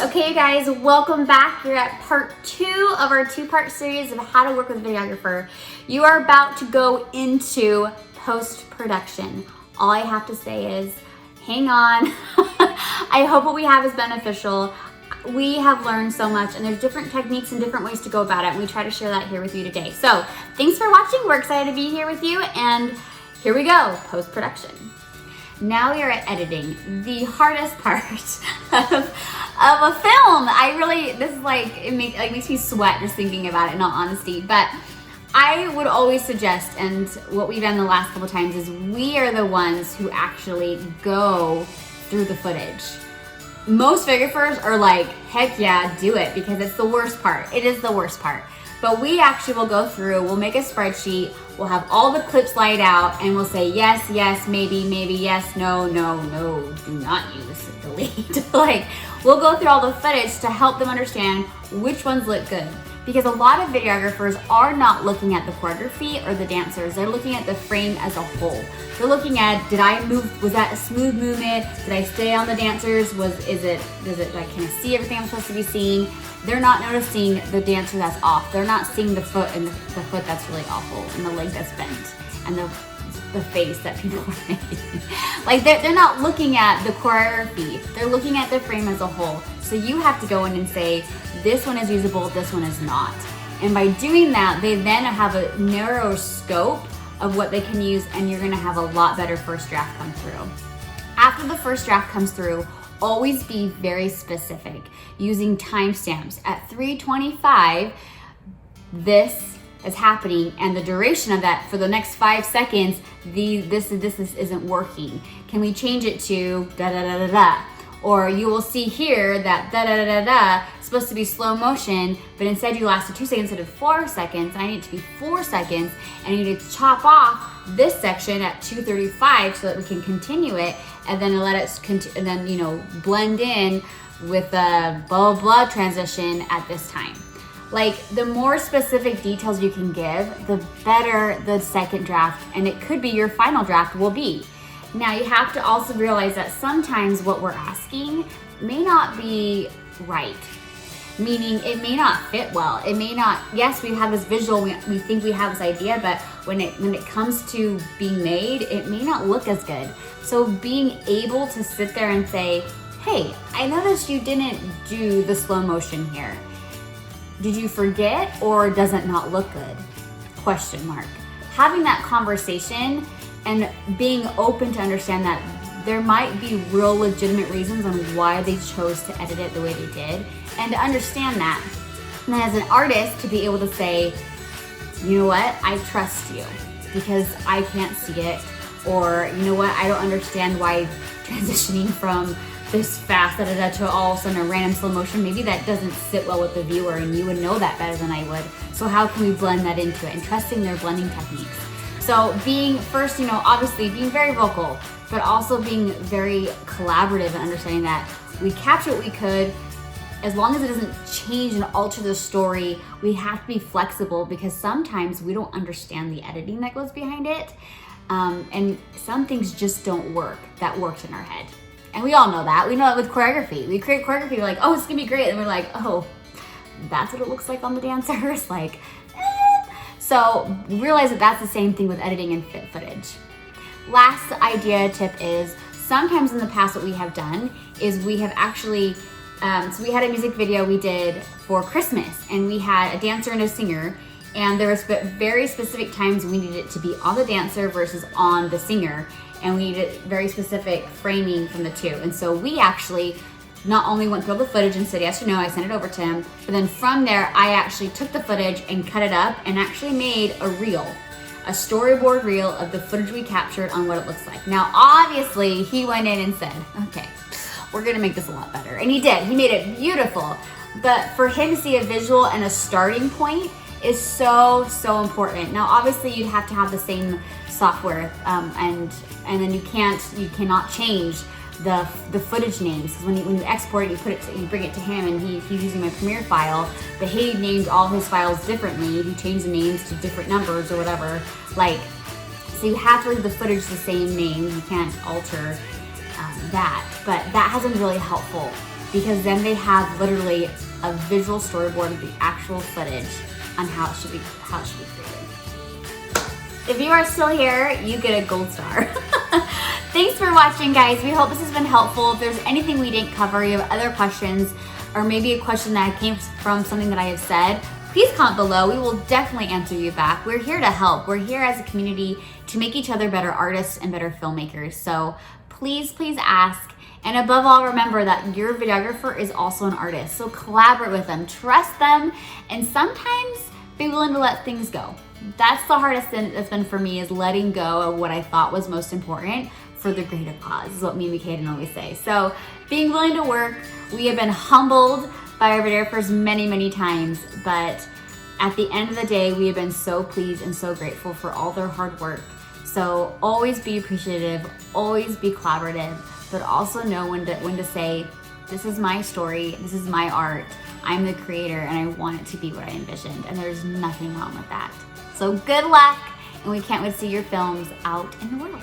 Okay, you guys, welcome back. You're at part 2 of our 2-part series of how to work with a videographer. You are about to go into post-production. All I have to say is, hang on. I hope what we have is beneficial. We have learned so much, and there's different techniques and different ways to go about it, and we try to share that here with you today. So, thanks for watching. We're excited to be here with you, and here we go, post-production. Now we are at editing, the hardest part of a film. This is like, it makes me sweat just thinking about it, in all honesty. But I would always suggest, and what we've done the last couple times, is we are the ones who actually go through the footage. Most videographers are like, heck yeah, do it, because it's the worst part. It is the worst part. But we actually will go through, we'll make a spreadsheet, we'll have all the clips laid out, and we'll say yes, yes, maybe, maybe, yes, no, no, no, do not use delete. Like, we'll go through all the footage to help them understand which ones look good. Because a lot of videographers are not looking at the choreography or the dancers, they're looking at the frame as a whole. They're looking at, did I move, was that a smooth movement? Did I stay on the dancers? Can I see everything I'm supposed to be seeing? They're not noticing the dancer that's off. They're not seeing the foot, and the foot that's really awful, and the leg that's bent, and the face that people are making. Like, they're not looking at the choreography. They're looking at the frame as a whole. So you have to go in and say, this one is usable, this one is not. And by doing that, they then have a narrower scope of what they can use, and you're gonna have a lot better first draft come through. After the first draft comes through, always be very specific, using timestamps. At 3:25, this is happening, and the duration of that for the next 5 seconds, this isn't working. Can we change it to da da da da da? Or you will see here that da da da da da is supposed to be slow motion, but instead you lasted 2 seconds instead of 4 seconds. I need it to be 4 seconds, and you need to chop off this section at 2:35 so that we can continue it, and then let it and then blend in with a blah blah blah transition at this time. Like, the more specific details you can give, the better the second draft, and it could be your final draft will be. Now, you have to also realize that sometimes what we're asking may not be right. Meaning, it may not fit well. It may not, yes, we have this visual, we think we have this idea, but when it comes to being made, it may not look as good. So being able to sit there and say, hey, I noticed you didn't do the slow motion here. Did you forget, or does it not look good? Question mark. Having that conversation and being open to understand that there might be real legitimate reasons on why they chose to edit it the way they did, and to understand that. And then as an artist, to be able to say, you know what, I trust you because I can't see it, or you know what, I don't understand why transitioning from this fast to all of a sudden a random slow motion, maybe that doesn't sit well with the viewer, and you would know that better than I would. So how can we blend that into it, and trusting their blending techniques. So being first, obviously being very vocal, but also being very collaborative and understanding that we capture what we could. As long as it doesn't change and alter the story, we have to be flexible, because sometimes we don't understand the editing that goes behind it. And some things just don't work that worked in our head. And we all know that. We know it with choreography. We create choreography, we're like, oh, it's gonna be great. And we're like, oh, that's what it looks like on the dancers? Like, So realize that that's the same thing with editing and fit footage. Last idea tip is, sometimes in the past what we have done is we have actually, so we had a music video we did for Christmas, and we had a dancer and a singer, and there was very specific times we needed it to be on the dancer versus on the singer, and we needed very specific framing from the two. And so we actually not only went through all the footage and said yes or no, I sent it over to him, but then from there, I actually took the footage and cut it up and actually made a reel, a storyboard reel of the footage we captured on what it looks like. Now, obviously, he went in and said, okay, we're gonna make this a lot better. And he did, he made it beautiful. But for him to see a visual and a starting point is so, so important. Now, obviously, you'd have to have the same software, and then you cannot change the footage names, because when you export it, you bring it to him, and he's using my Premiere file, but he named all his files differently. He changed the names to different numbers or whatever. Like, so you have to leave the footage the same name. You can't alter that. But that has been really helpful because then they have literally a visual storyboard of the actual footage on how it should be created. If you are still here, you get a gold star. Thanks for watching, guys. We hope this has been helpful. If there's anything we didn't cover, you have other questions, or maybe a question that came from something that I have said, please comment below. We will definitely answer you back. We're here to help. We're here as a community to make each other better artists and better filmmakers. So please ask. And above all, remember that your videographer is also an artist. So collaborate with them, trust them, and sometimes be willing to let things go. That's the hardest thing that's been for me, is letting go of what I thought was most important for the greater cause, is what me and Kaden always say. So being willing to work, we have been humbled by our videographers many times, but at the end of the day, we have been so pleased and so grateful for all their hard work. So always be appreciative, always be collaborative, but also know when to say, this is my story, this is my art, I'm the creator, and I want it to be what I envisioned, and there's nothing wrong with that. So good luck, and we can't wait to see your films out in the world.